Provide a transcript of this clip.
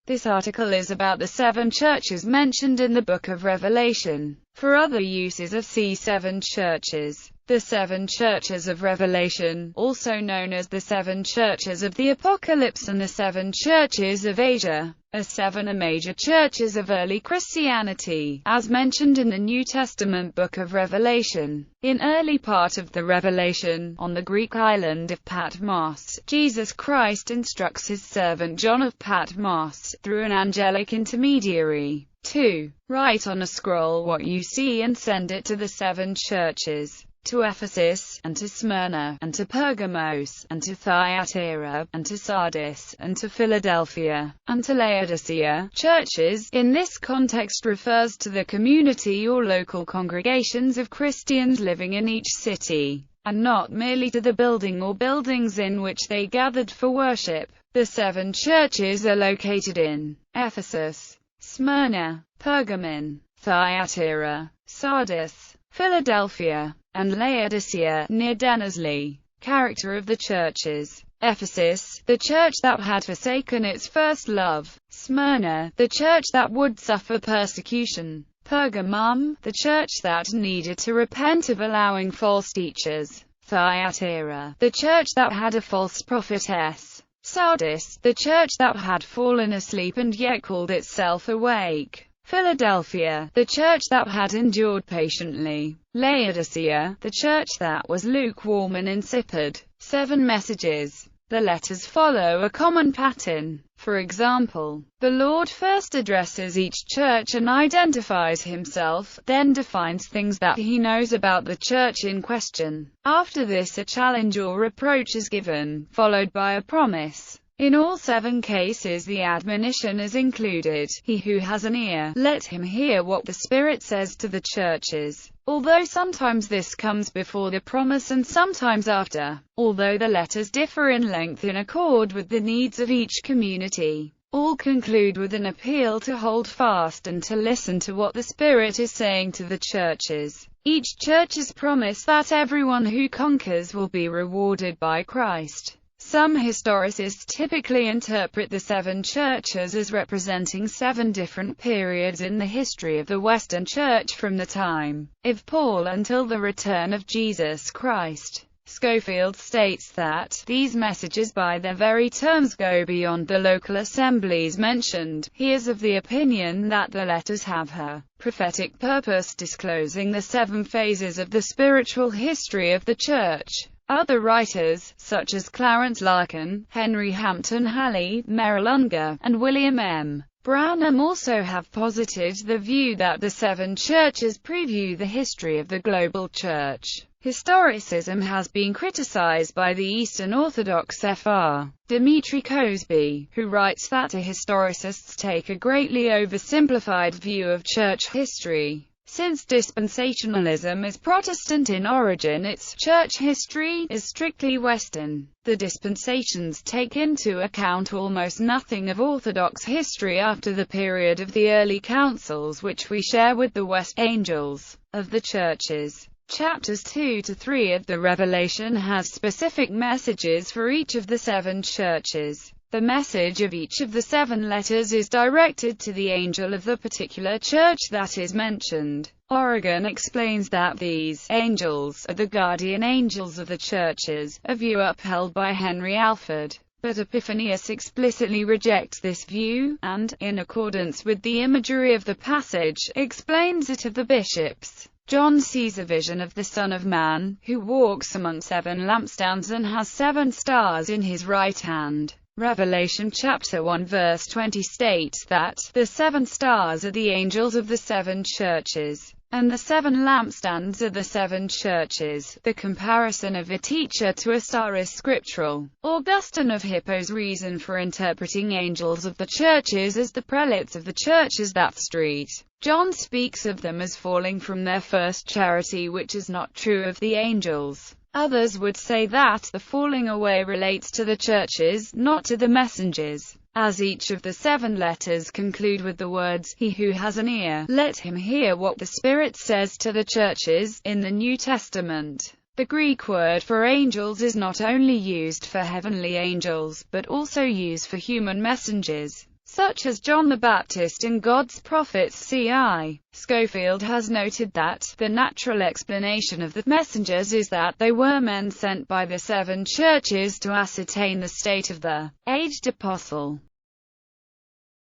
This article is about the 7 churches mentioned in the Book of Revelation. For other uses of see 7 churches. The 7 churches of Revelation, also known as the 7 churches of the Apocalypse and the 7 churches of Asia, are 7 major churches of early Christianity, as mentioned in the New Testament Book of Revelation. In early part of the Revelation, on the Greek island of Patmos, Jesus Christ instructs his servant John of Patmos, through an angelic intermediary, to write on a scroll what you see and send it to the 7 churches. To Ephesus, and to Smyrna, and to Pergamos, and to Thyatira, and to Sardis, and to Philadelphia, and to Laodicea. Churches, in this context, refers to the community or local congregations of Christians living in each city, and not merely to the building or buildings in which they gathered for worship. The 7 churches are located in Ephesus, Smyrna, Pergamon, Thyatira, Sardis, Philadelphia, and Laodicea, near Dennersley. Character of the churches. Ephesus, the church that had forsaken its first love. Smyrna, the church that would suffer persecution. Pergamum, the church that needed to repent of allowing false teachers. Thyatira, the church that had a false prophetess. Sardis, the church that had fallen asleep and yet called itself awake. Philadelphia, the church that had endured patiently. Laodicea, the church that was lukewarm and insipid. 7 messages. The letters follow a common pattern. For example, the Lord first addresses each church and identifies himself, then defines things that he knows about the church in question. After this, a challenge or reproach is given, followed by a promise. In all 7 cases the admonition is included. He who has an ear, let him hear what the Spirit says to the churches. Although sometimes this comes before the promise and sometimes after. Although the letters differ in length in accord with the needs of each community, all conclude with an appeal to hold fast and to listen to what the Spirit is saying to the churches. Each church is promised that everyone who conquers will be rewarded by Christ. Some historicists typically interpret the 7 churches as representing 7 different periods in the history of the Western Church from the time of Paul until the return of Jesus Christ. Schofield states that these messages by their very terms go beyond the local assemblies mentioned. He is of the opinion that the letters have a prophetic purpose, disclosing the 7 phases of the spiritual history of the Church. Other writers, such as Clarence Larkin, Henry Hampton Halley, Merrill Unger, and William M. Branham, also have posited the view that the 7 churches preview the history of the global church. Historicism has been criticized by the Eastern Orthodox Fr. Dimitri Cosby, who writes that historicists take a greatly oversimplified view of church history. Since dispensationalism is Protestant in origin, its church history is strictly Western. The dispensations take into account almost nothing of Orthodox history after the period of the early councils, which we share with the West. Angels of the churches. Chapters 2 to 3 of the Revelation has specific messages for each of the 7 churches. The message of each of the 7 letters is directed to the angel of the particular church that is mentioned. Oregon explains that these angels are the guardian angels of the churches, a view upheld by Henry Alford. But Epiphanius explicitly rejects this view, and, in accordance with the imagery of the passage, explains it of the bishops. John sees a vision of the Son of Man, who walks among 7 lampstands and has 7 stars in his right hand. Revelation chapter 1 verse 20 states that the 7 stars are the angels of the 7 churches, and the 7 lampstands are the 7 churches. The comparison of a teacher to a star is scriptural. Augustine of Hippo's reason for interpreting angels of the churches as the prelates of the churches that street. John speaks of them as falling from their first charity, which is not true of the angels. Others would say that the falling away relates to the churches, not to the messengers. As each of the 7 letters conclude with the words, "He who has an ear, let him hear what the Spirit says to the churches," in the New Testament. The Greek word for angels is not only used for heavenly angels, but also used for human messengers. such as John the Baptist and God's prophets. C.I. Scofield has noted that the natural explanation of the messengers is that they were men sent by the seven churches to ascertain the state of the aged apostle.